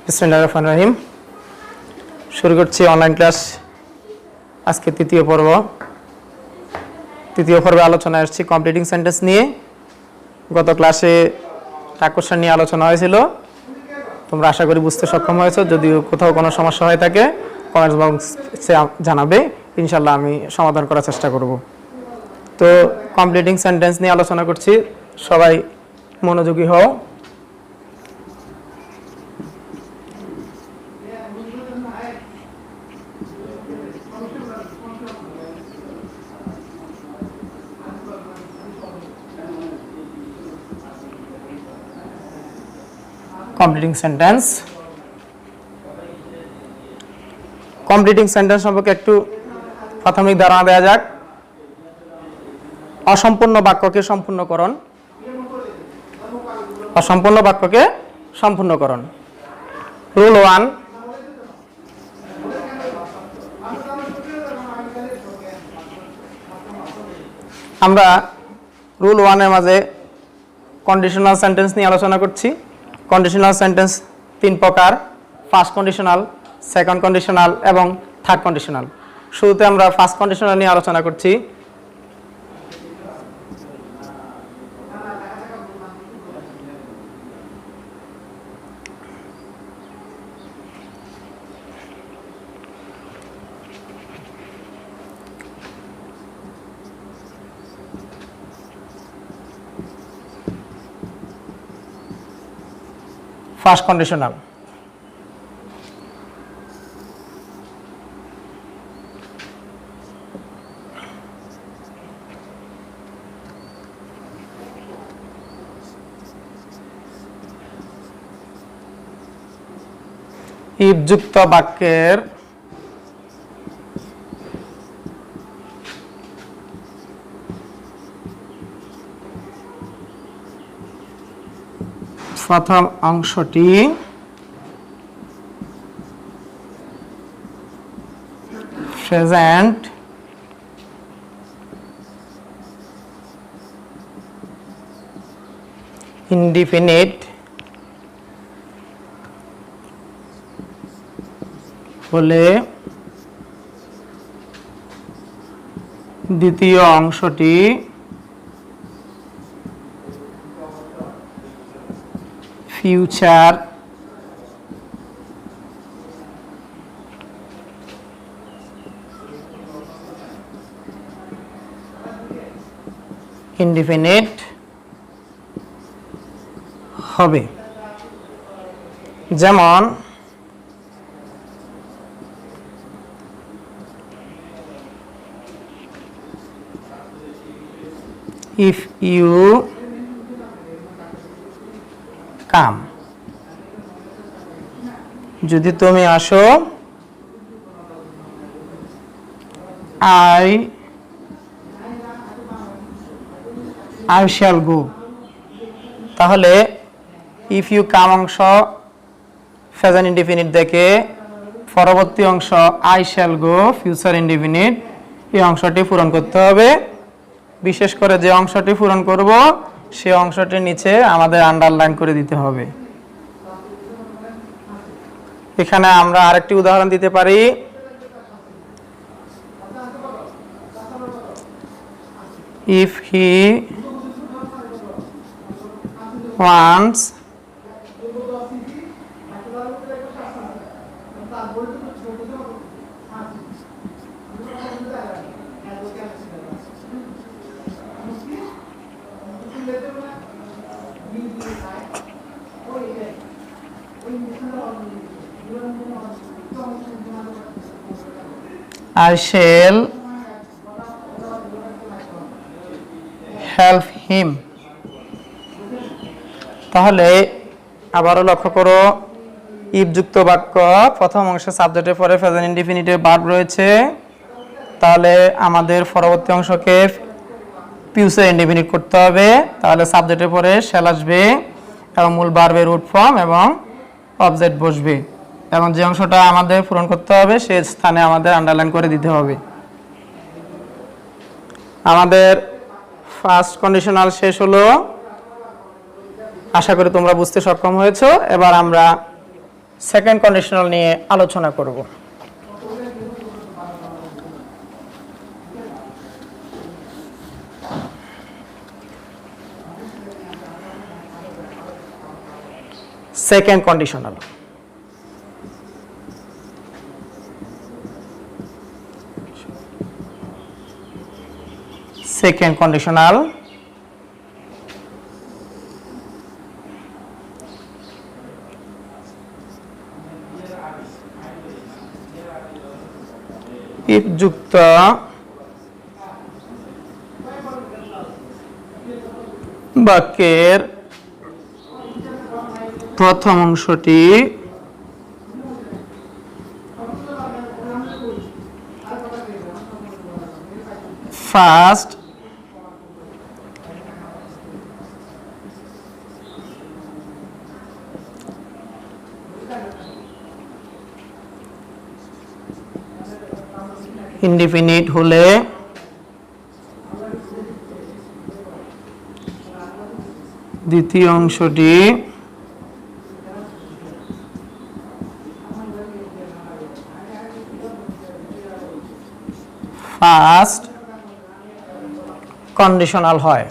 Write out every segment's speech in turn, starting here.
বিসমিল্লাহির রহমানির রহিম। শুরু করছি অনলাইন ক্লাস। আজকে তৃতীয় পর্বে আলোচনা আসছি কমপ্লিটিং সেন্টেন্স নিয়ে। গত ক্লাসে টাকোশন নিয়ে আলোচনা হয়েছিল, তোমরা আশা করি বুঝতে সক্ষম হয়েছো। যদিও কোথাও কোনো সমস্যা হয়ে থাকে কমেন্টস বক্সে জানাবে, ইনশাল্লাহ আমি সমাধান করার চেষ্টা করব। তো কমপ্লিটিং সেন্টেন্স নিয়ে আলোচনা করছি, সবাই মনোযোগী হও। কমপ্লিটিং সেন্টেন্স সম্পর্কে একটু প্রাথমিক ধারণা দেওয়া যাক। অসম্পূর্ণ বাক্যকে সম্পূর্ণকরণ। রুল 1, আমরা রুল 1 এর মাঝে কন্ডিশনাল সেন্টেন্স নিয়ে আলোচনা করছি। কন্ডিশনাল সেন্টেন্স 3 প্রকার: ফার্স্ট কন্ডিশনাল, সেকেন্ড কন্ডিশনাল এবং থার্ড কন্ডিশনাল। শুরুতে আমরা ফার্স্ট কন্ডিশনাল নিয়ে আলোচনা করছি। ফার্স্ট কন্ডিশনাল, ইফযুক্ত বাক্যের প্রথম অংশটি প্রেজেন্ট ইনডিফিনিট হলে দ্বিতীয় অংশটি ফিউচার ইনডিফিনিট হবে। যেমন if you come, যদি তুমি আসো, I shall go। তাহলে if you come অংশ প্রেজেন্ট ইনডিফিনিট দেখে পরবর্তী অংশ I shall go future indefinite, এই অংশটি পূরণ করতে হবে। বিশেষ করে যে অংশটি পূরণ করব সেই অংশটির নিচে আমাদের আন্ডারলাইন করে দিতে হবে। এখানে আমরা আরেকটি উদাহরণ দিতে পারি। if he wants I shall help him। তাহলে আবারও লক্ষ্য করো, ইফযুক্ত বাক্য প্রথম অংশে সাবজেক্টের পরে প্রেজেন্ট ইনডিফিনিটের ভার্ব রয়েছে, তাহলে আমাদের পরবর্তী অংশকে ফিউচার ইনডিফিনিট করতে হবে। তাহলে সাবজেক্টের পরে শ্যাল আসবে এবং মূল ভার্বের রুট ফর্ম এবং অবজেক্ট বসবে, এবং যে অংশটা আমাদের পূরণ করতে হবে সেই স্থানে আমাদের আন্ডারলাইন করে দিতে হবে। আমাদের ফার্স্ট কন্ডিশনাল শেষ হলো। আশা করি তোমরা বুঝতে সক্ষম হয়েছো। এবার আমরা সেকেন্ড কন্ডিশনাল নিয়ে আলোচনা করব। সেকেন্ড কন্ডিশনাল if যুক্ত বাক্যের প্রথম অংশটি ফার্স্ট ইনডিফিনিট হলে দ্বিতীয় অংশটি ফার্স্ট কন্ডিশনাল হয়।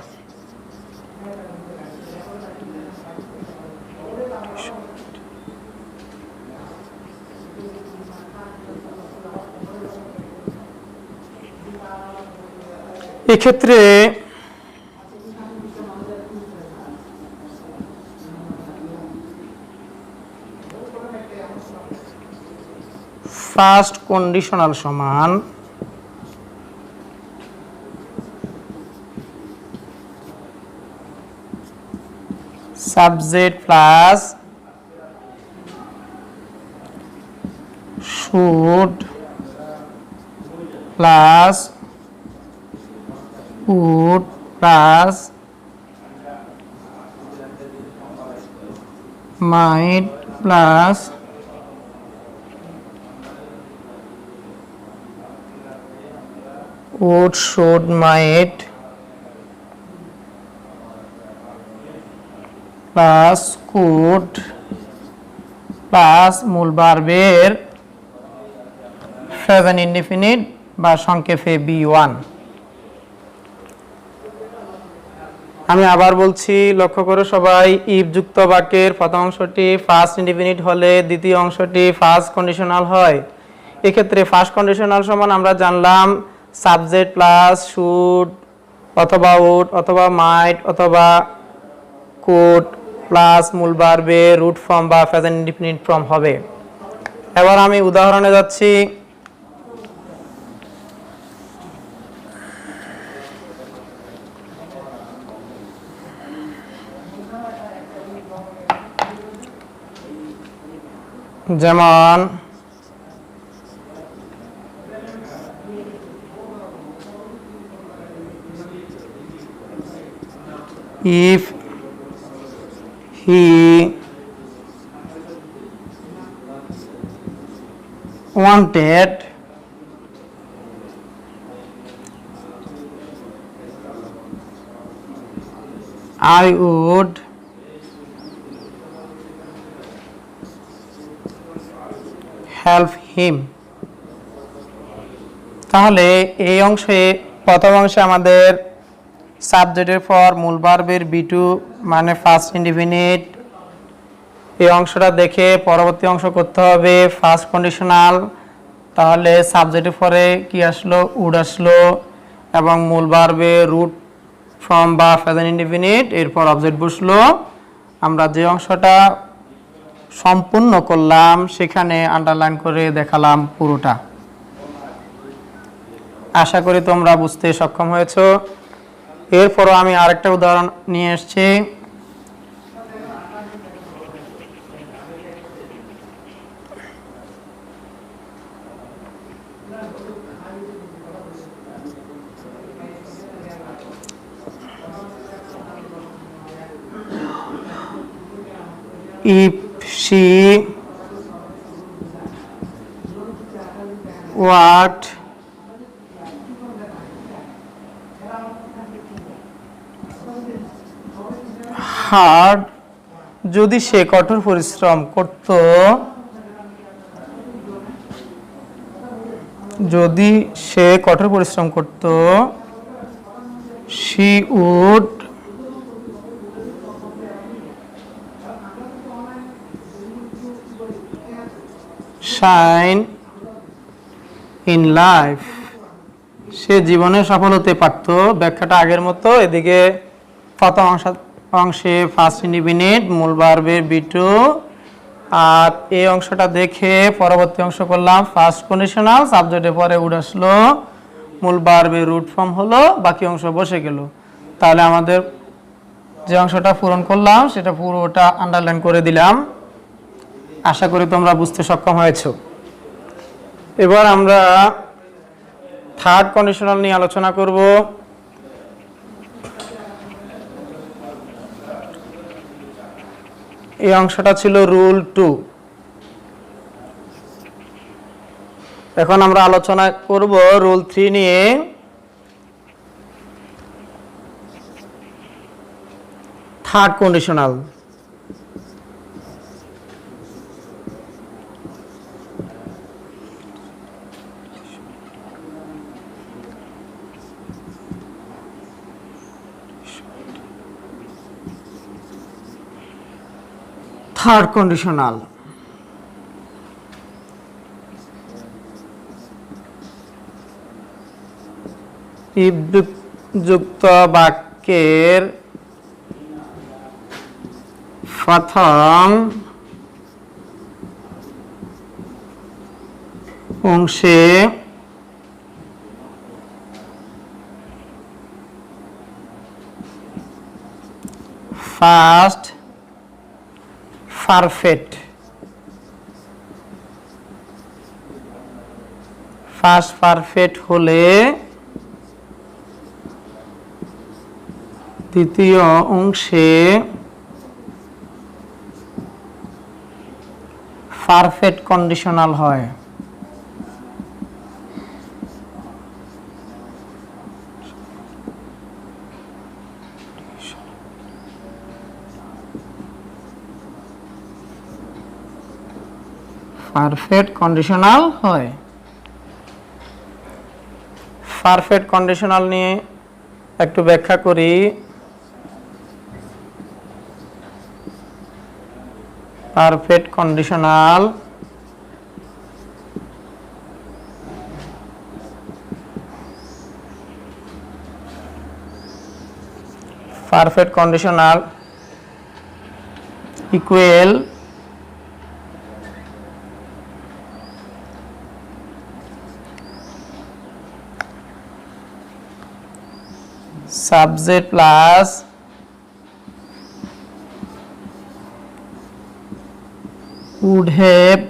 এক্ষেত্রে ফার্স্ট কন্ডিশনাল সমান subject plus should plus would plus might plus would should might plus could plus মূল ভার্বের প্রেজেন্ট ইনডিফিনিট বা সংক্ষেপে B1। আমি আবার বলছি, লক্ষ্য করো সবাই, ইফ যুক্ত বাক্যের প্রথম অংশটি ফার্স্ট ইনডিফিনিট হলে দ্বিতীয় অংশটি ফার্স্ট কন্ডিশনাল হয়। এক্ষেত্রে ফার্স্ট কন্ডিশনাল সমান আমরা জানলাম সাবজেক্ট প্লাস শুড অথবা উড অথবা মাইট অথবা কুড প্লাস মূল ভার্বে রুট ফর্ম বা প্রেজেন্ট ইনডিফিনিট ফর্ম হবে। এবার আমি উদাহরণে যাচ্ছি। যেমন if he wanted I would help him। তাহলে এই অংশে প্রথম অংশে আমাদের সাবজেক্টের পর মূল ভার্বের B2 মানে ফার্স্ট ইনডিফিনিট, এই অংশটা দেখে পরবর্তী অংশ করতে হবে ফার্স্ট কন্ডিশনাল। তাহলে সাবজেক্টের পরে কি আসলো? উড আসলো এবং মূল ভার্বে রুট ফর্ম বা প্রেজেন্ট ইনডিফিনিট, এরপর অবজেক্ট বসলো। আমরা যে অংশটা সম্পূর্ণ করলাম সেখানে আন্ডারলাইন করে দেখালাম পুরোটা। আশা করি তোমরা বুঝতে সক্ষম হয়েছো। এরপরও আমি আরেকটা উদাহরণ নিয়ে এসেছি। if she worked hard, যদি সে কঠোর পরিশ্রম করত যদি সে কঠোর পরিশ্রম করত, she would shine in life, সে জীবনে সফল হতে পারত। ব্যাখ্যাটা আগের মতো, এদিকে প্রথম অংশে ফার্স্ট ইনডিফিনিট মূল ভার্বের বি2, আর এই অংশটা দেখে পরবর্তী অংশ করলাম ফার্স্ট কন্ডিশনাল, সাবজেক্টের পরে উড আসলো, মূল ভার্বের রুট ফর্ম হলো, বাকি অংশ বসে গেল। তাহলে আমাদের যে অংশটা পূরণ করলাম সেটা পুরোটা আন্ডারলাইন করে দিলাম। আশা করি তোমরা বুঝতে সক্ষম হয়েছো। এবার আমরা থার্ড কন্ডিশনাল নিয়ে আলোচনা করব। এই অংশটা ছিল রুল 2। এখন আমরা আলোচনা করব রুল 3 নিয়ে। Third conditional. Third conditional, if যুক্ত বাক্যের প্রথম অংশে ফার্স্ট পারফেক্ট, ফার্স্ট পারফেক্ট হলে দ্বিতীয় অংশে পারফেক্ট কন্ডিশনাল হয়। পারফেক্ট কন্ডিশনাল হয়। পারফেক্ট কন্ডিশনাল নিয়ে একটু ব্যাখ্যা করি। Perfect conditional equal subject plus could have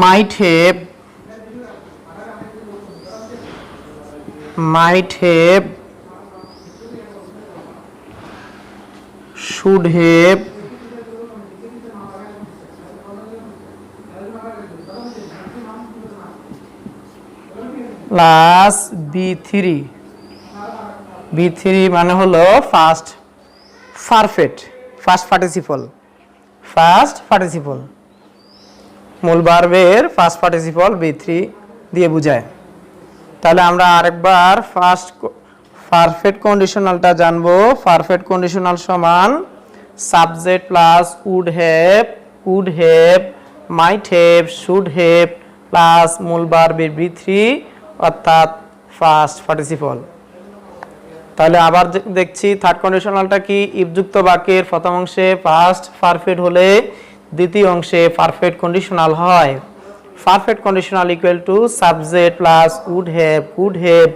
might have should have plus B3 মানে হলো ফার্স্ট পারফেক্ট, ফার্স্ট পার্টিসিপল মূল ভার্বের ফার্স্ট পার্টিসিপল B3 দিয়ে বোঝায়। তাহলে আমরা আরেকবার ফার্স্ট পারফেক্ট কন্ডিশনালটা জানবো। পারফেক্ট কন্ডিশনাল সমান subject plus would have might have should have plus মূল ভার্বের B3 অর্থাৎ ফার্স্ট পার্টিসিপল। তাহলে আবার দেখছি থার্ড কন্ডিশনালটা কি, ইফ যুক্ত বাক্যের প্রথম অংশে ফার্স্ট পারফেক্ট হলে দ্বিতীয় অংশে পারফেক্ট কন্ডিশনাল হয়। Perfect conditional equal to subject plus would have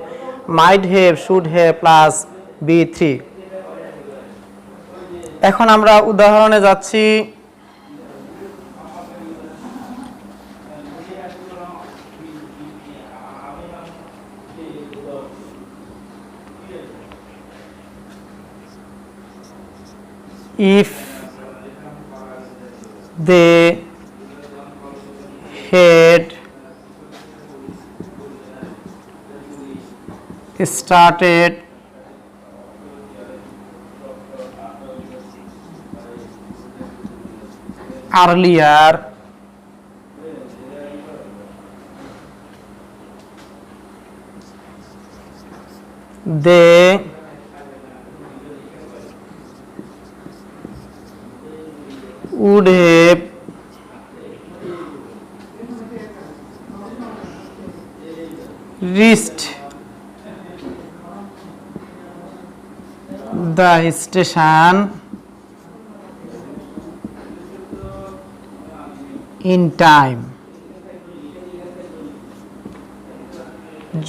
might have should have plus B3। এখন আমরা উদাহরণে যাচ্ছি। If they had started earlier, they would have reached the station in time,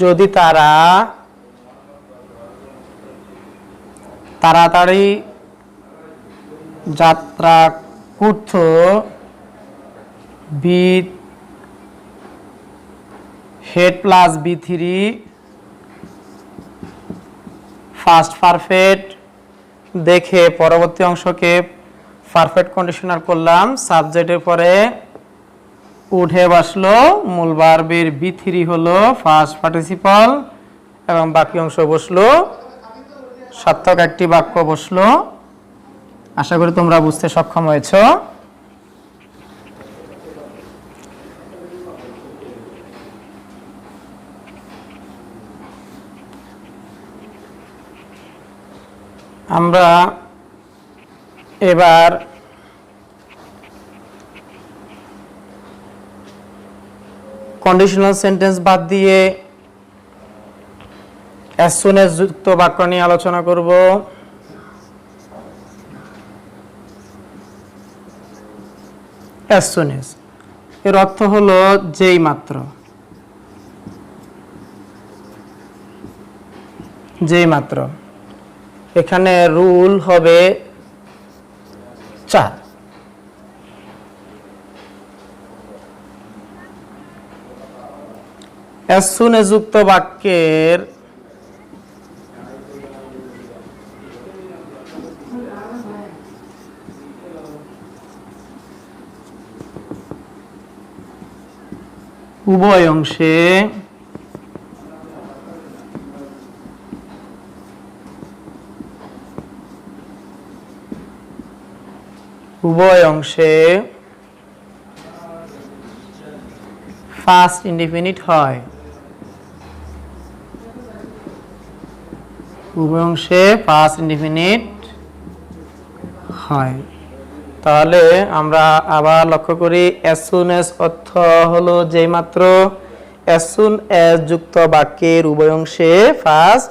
যদি তারা তাড়াতাড়ি যাত্রা করত, B had plus B3 first perfect দেখে পরবর্তী অংশকে পারফেক্ট কন্ডিশনাল করলাম। সাবজেক্টের পরে উড হ্যাভ আসলো, মূল ভার্বের B3 হলো ফার্স্ট পার্টিসিপল এবং বাকি অংশ বসলো, সার্থক একটি বাক্য বসলো। আশা করি তোমরা বুঝতে সক্ষম হয়েছ। আমরা এবার কন্ডিশনাল সেন্টেন্স বাদ দিয়ে as soon as যুক্ত বাক্য নিয়ে আলোচনা করব। as soon as এর অর্থ হলো যেই মাত্র, যেই মাত্র। এখানে রুল হবে 4। as soon as যুক্ত বাক্যের উভয় অংশে ফার্স্ট ইনডিফিনিট হয়, উভয় অংশে ফার্স্ট ইনডিফিনিট হয়। তাহলে আমরা আবার লক্ষ্য করি as soon as অর্থ হলো যেই মাত্র, as soon as যুক্ত বাক্যের উভয় অংশে ফার্স্ট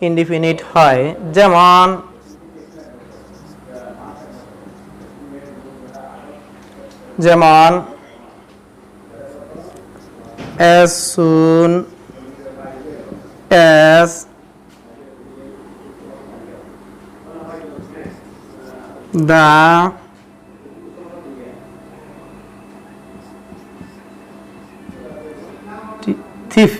ইনডিফিনিট হয়। যেমন as soon as the thief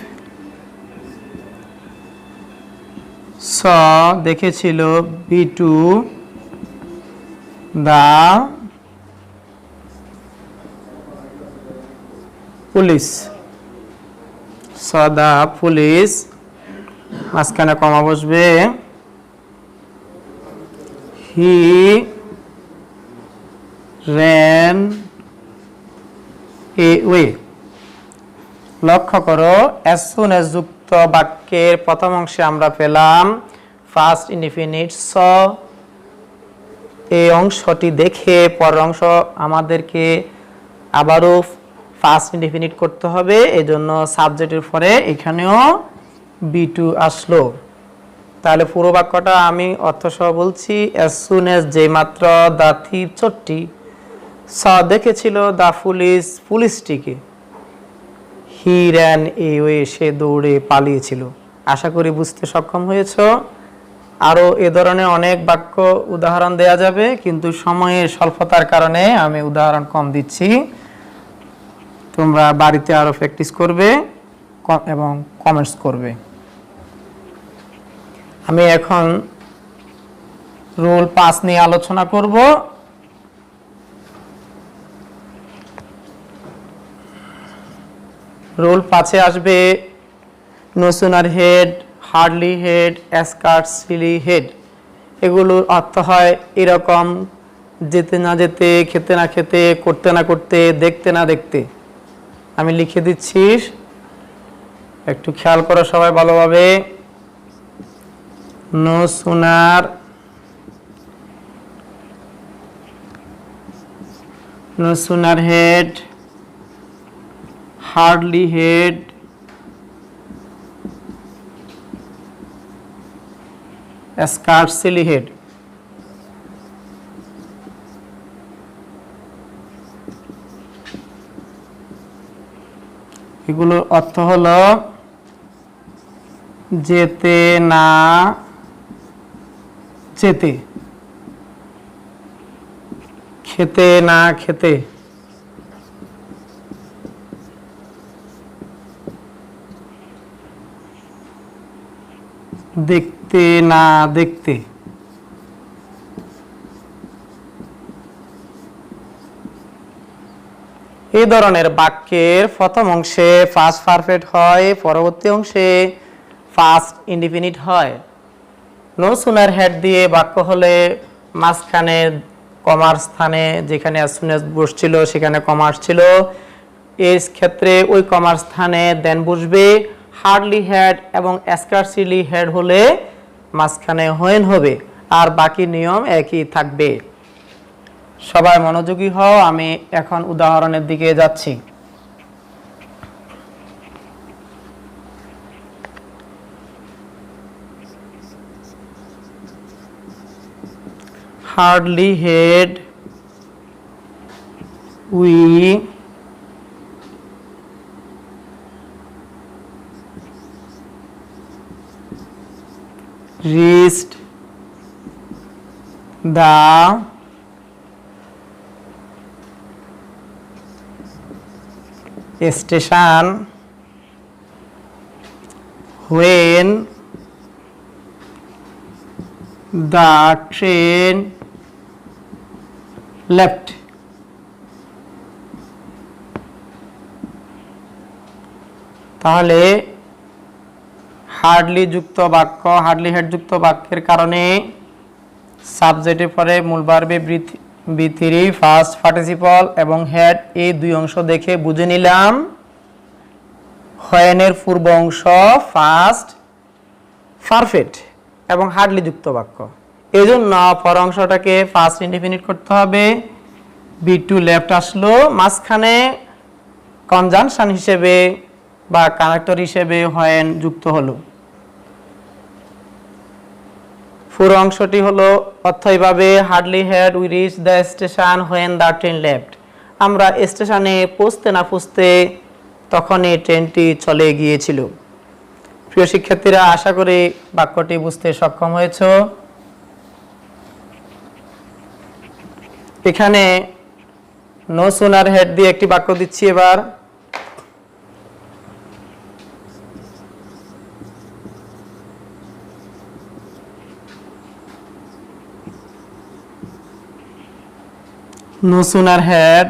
saw দেখেছিল B2 the police, saw the police, মাঝখানে কমা বসবে, he ran away। লক্ষ্য করো as soon as যুক্ত বাক্যের প্রথম অংশে আমরা পেলাম ফার্স্ট ইনডিফিনিট স। এই অংশটি দেখে পরের অংশ আমাদেরকে আবারও ফার্স্ট ইনডিফিনিট করতে হবে, এজন্য সাবজেক্টের পরে এখানেও B2 আসলো। তাহলে পুরো বাক্যটা আমি অর্থসহ বলছি। as soon as যেই মাত্র দ্য থিফ চোরটি স দেখেছিল দ্য পুলিশটিকে, হি র্যান অ্যাওয়ে সে দৌড়ে পালিয়েছিল। আশা করি বুঝতে সক্ষম হয়েছ। আরও এ ধরনের অনেক বাক্য উদাহরণ দেয়া যাবে, কিন্তু সময়ের স্বল্পতার কারণে আমি উদাহরণ কম দিচ্ছি। তোমরা বাড়িতে আরও প্র্যাকটিস করবে এবং কমেন্টস করবে। আমি এখন রুল 5 নিয়ে আলোচনা করব। রুল 5-এ আসবে no sooner had, hardly had, scarcely had. এগুলোর অর্থ হয় এরকম যেতে না যেতে, খেতে না খেতে, করতে না করতে, দেখতে না দেখতে। আমি লিখে দিচ্ছি, একটু খেয়াল করো সবাই ভালোভাবে। No sooner had, hardly had, scarcely head। এগুলোর অর্থ হলো যেতে না যেতে, খেতে না খেতে, দেখতে না দেখতে। এই ধরনের বাক্যের প্রথম অংশে ফার্স্ট পারফেক্ট হয়, পরবর্তী অংশে ফার্স্ট ইনডিফিনিট হয়। নো সুনার হেড দিয়ে বাক্য হলে মাঝখানে কমার স্থানে যেখানে অ্যাজ সুন অ্যাজ বসছিল সেখানে কমার ছিল, এর ক্ষেত্রে ওই কমার স্থানে দেন বসবে। হার্ডলি হেড এবং স্কার্সলি হেড হলে মাঝখানে হোয়েন হবে, আর বাকি নিয়ম একই থাকবে। সবাই মনোযোগী হও, আমি এখন উদাহরণের দিকে যাচ্ছি। Hardly had we reached the station when the train left। তাহলে হার্ডলি যুক্ত বাক্য, হার্ডলি হেড যুক্ত বাক্যের কারণে সাবজেক্টের পরে মূল ভার্বে বি3 ফার্স্ট পার্টিসিপল এবং হেড এই দুই অংশ দেখে বুঝে নিলাম হোয়েনের পূর্ব অংশ ফার্স্ট পারফেক্ট এবং হার্ডলি যুক্ত বাক্য। এই জন্য পর অংশটাকে ফার্স্ট ইনডিফিনিট করতে হবে। বি2 লেফট আসলো, মাঝখানে কনজাংশন হিসেবে বা কানেক্টর হিসেবে হোয়েন যুক্ত হলো। পুরো অংশটি হলো অর্থইভাবে hardly had we reach the station when the train left. আমরা স্টেশনে পৌঁছতে না পৌঁছতে তখনই ট্রেনটি চলে গিয়েছিল। প্রিয় শিক্ষার্থীরা, আশা করি বাক্যটি বুঝতে সক্ষম হয়েছ। এখানে নো সুনার হেড দিয়ে একটি বাক্য দিচ্ছি। এবার no sooner had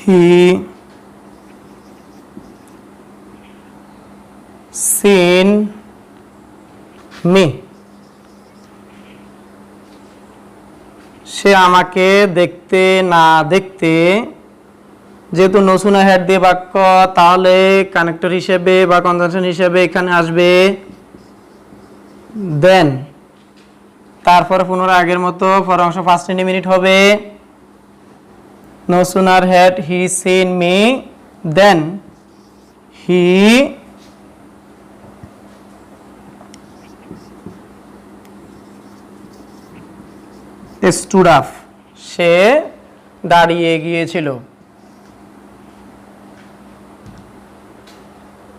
he seen me, সে আমাকে দেখতে না দেখতে। যেহেতু নো সুনার হেড দিয়ে বাক্য, তাহলে কানেক্টর হিসেবে বা কনজাংশন হিসেবে এখানে আসবে দেন। তারপরে পুনরায় আগের মতো পর অংশ ফার্স্ট ইনডিফিনিট হবে। No sooner had he seen me then he stood up, সে দাঁড়িয়ে গিয়েছিল।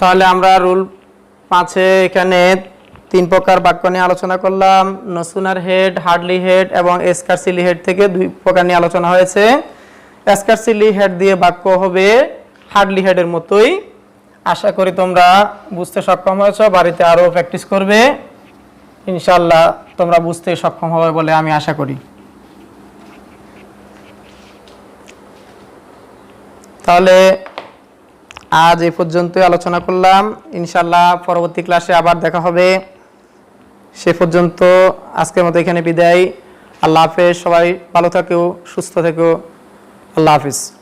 তাহলে আমরা রুল 5-এ এখানে 3 প্রকার বাক্য নিয়ে আলোচনা করলাম। No sooner had, hardly had এবং স্কার্সলি হেড থেকে 2 প্রকার নিয়ে আলোচনা হয়েছে। স্কার্সলি হেড দিয়ে বাক্য হবে হার্ডলি হেডের মতোই। আশা করি তোমরা বুঝতে সক্ষম হয়েছো, বাড়িতে আরও প্র্যাকটিস করবে, ইনশাআল্লাহ তোমরা বুঝতে সক্ষম হবে বলে আমি আশা করি। তাহলে আজ এই পর্যন্তই আলোচনা করলাম। ইনশাআল্লাহ পরবর্তী ক্লাসে আবার দেখা হবে। সে পর্যন্ত আজকের মতো এখানে বিদায়। আল্লাহ হাফেজ। সবাই ভালো থেকো, সুস্থ থেকো। আল্লাহ হাফেজ।